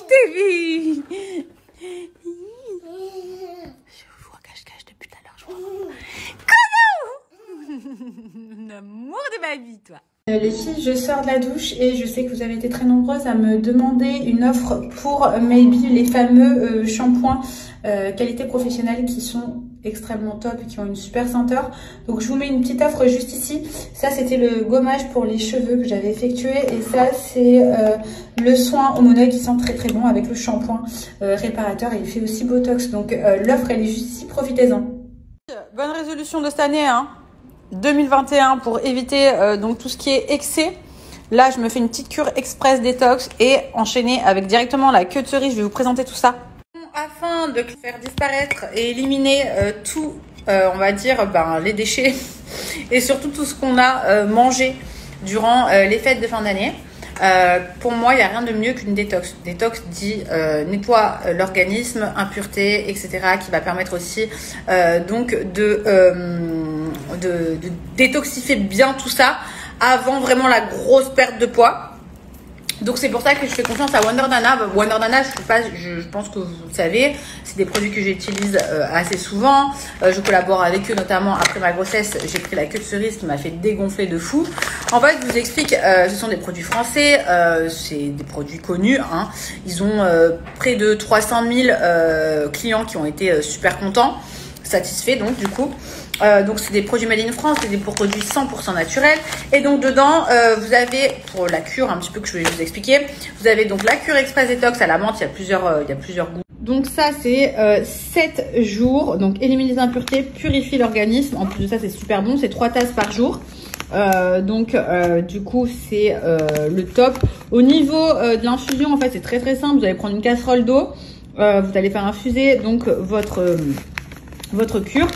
t'ai vu. Je vous vois cache-cache depuis tout à l'heure. Coucou. L'amour de ma vie, toi. Les filles, je sors de la douche et je sais que vous avez été très nombreuses à me demander une offre pour Maybe, les fameux shampoings qualité professionnelle qui sont extrêmement top et qui ont une super senteur. Donc je vous mets une petite offre juste ici. Ça c'était le gommage pour les cheveux que j'avais effectué et ça c'est le soin au Monoi qui sent très très bon avec le shampoing réparateur et il fait aussi Botox. Donc l'offre elle est juste ici, profitez-en. Bonne résolution de cette année, hein. 2021 pour éviter donc tout ce qui est excès. Là, je me fais une petite cure express détox et enchaîner avec directement la queue de cerise. Je vais vous présenter tout ça. Afin de faire disparaître et éliminer tout, on va dire, les déchets et surtout tout ce qu'on a mangé durant les fêtes de fin d'année. Pour moi, il n'y a rien de mieux qu'une détox. Détox dit nettoie l'organisme, impureté, etc. qui va permettre aussi donc de détoxifier bien tout ça avant vraiment la grosse perte de poids. Donc c'est pour ça que je fais confiance à Wonder Nana. Wonder Nana, je pense que vous le savez, c'est des produits que j'utilise assez souvent. Je collabore avec eux notamment après ma grossesse. J'ai pris la queue de cerise qui m'a fait dégonfler de fou. En fait, je vous explique, ce sont des produits français, c'est des produits connus, hein. Ils ont près de 300 000 clients qui ont été super contents, satisfaits donc du coup. Donc c'est des produits made in France, c'est des produits 100% naturels et donc dedans vous avez pour la cure un petit peu que je vais vous expliquer, vous avez donc la cure express détox à la menthe, il y a plusieurs goûts. Donc ça c'est 7 jours, donc élimine les impuretés, purifie l'organisme, en plus de ça c'est super bon, c'est 3 tasses par jour. Du coup c'est le top. Au niveau de l'infusion en fait c'est très simple, vous allez prendre une casserole d'eau, vous allez faire infuser donc votre cure.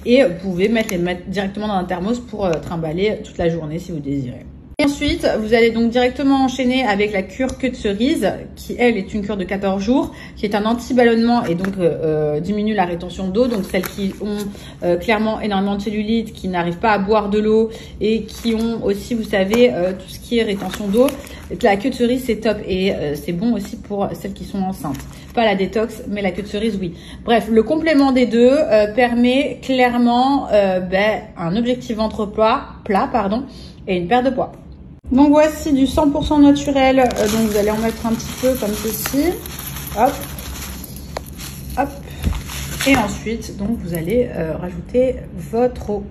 Et vous pouvez les mettre directement dans un thermos pour trimballer toute la journée si vous désirez. Et ensuite, vous allez donc directement enchaîner avec la cure queue de cerise, qui elle est une cure de 14 jours, qui est un anti-ballonnement et donc diminue la rétention d'eau. Donc celles qui ont clairement énormément de cellulite, qui n'arrivent pas à boire de l'eau et qui ont aussi, vous savez, tout ce qui est rétention d'eau. La queue de cerise c'est top et c'est bon aussi pour celles qui sont enceintes. Pas la détox, mais la queue de cerise, oui. Bref, le complément des deux permet clairement un objectif ventre plat, et une perte de poids. Donc voici du 100% naturel. Donc vous allez en mettre un petit peu comme ceci. Hop, hop. Et ensuite, donc vous allez rajouter votre eau.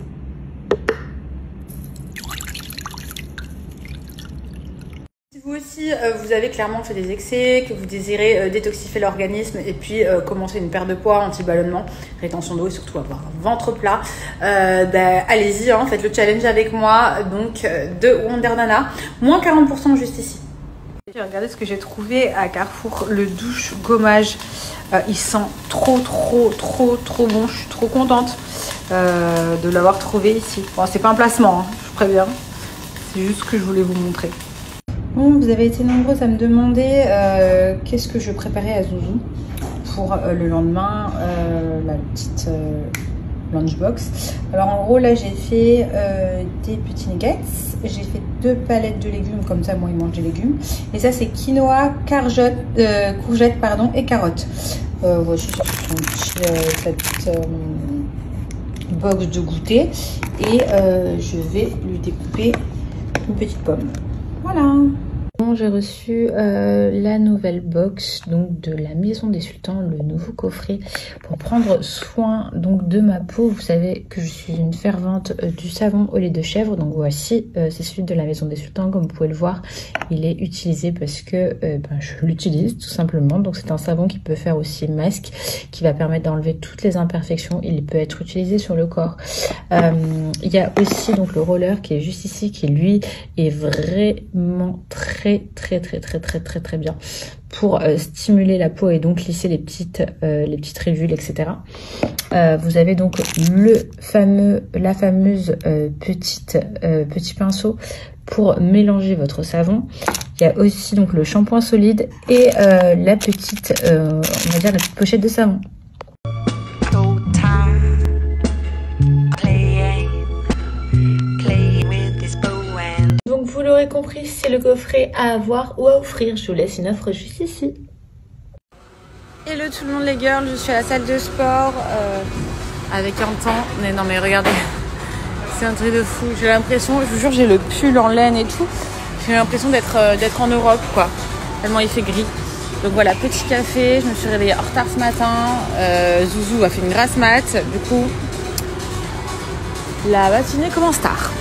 Vous aussi, vous avez clairement fait des excès, que vous désirez détoxifier l'organisme et puis commencer une perte de poids, anti-ballonnement, rétention d'eau et surtout avoir un ventre plat, allez-y, hein, faites le challenge avec moi donc de Wonder Nana. Moins 40% juste ici. Regardez ce que j'ai trouvé à Carrefour, le douche gommage. Il sent trop bon. Je suis trop contente de l'avoir trouvé ici. Bon, c'est pas un placement, hein, je préviens. C'est juste ce que je voulais vous montrer. Bon, vous avez été nombreuses à me demander qu'est-ce que je préparais à Zouzou pour le lendemain, la petite lunchbox. Alors en gros là j'ai fait des petits nuggets, j'ai fait 2 palettes de légumes, comme ça moi ils mangent des légumes. Et ça c'est quinoa, courgette et carottes. Voici sa petite box de goûter et je vais lui découper une petite pomme. Voilà. J'ai reçu la nouvelle box donc de la Maison des Sultans, le nouveau coffret pour prendre soin donc de ma peau. Vous savez que je suis une fervente du savon au lait de chèvre, donc voici c'est celui de la Maison des Sultans. Comme vous pouvez le voir, il est utilisé parce que je l'utilise tout simplement. Donc c'est un savon qui peut faire aussi masque, qui va permettre d'enlever toutes les imperfections. Il peut être utilisé sur le corps. Il y a aussi donc le roller qui est juste ici, qui lui est vraiment très bien pour stimuler la peau et donc lisser les petites ridules, etc. Vous avez donc la fameuse petit pinceau pour mélanger votre savon. Il y a aussi donc le shampoing solide et la petite pochette de savon. Donc vous l'aurez compris, c'est le coffret à avoir ou à offrir. Je vous laisse une offre juste ici. Hello tout le monde les girls, je suis à la salle de sport avec un temps. Mais non mais regardez, c'est un truc de fou. J'ai l'impression, je vous jure, j'ai le pull en laine et tout. J'ai l'impression d'être en Europe quoi. Tellement il fait gris. Donc voilà, petit café, je me suis réveillée en retard ce matin. Zouzou a fait une grasse mat. Du coup, la matinée commence tard.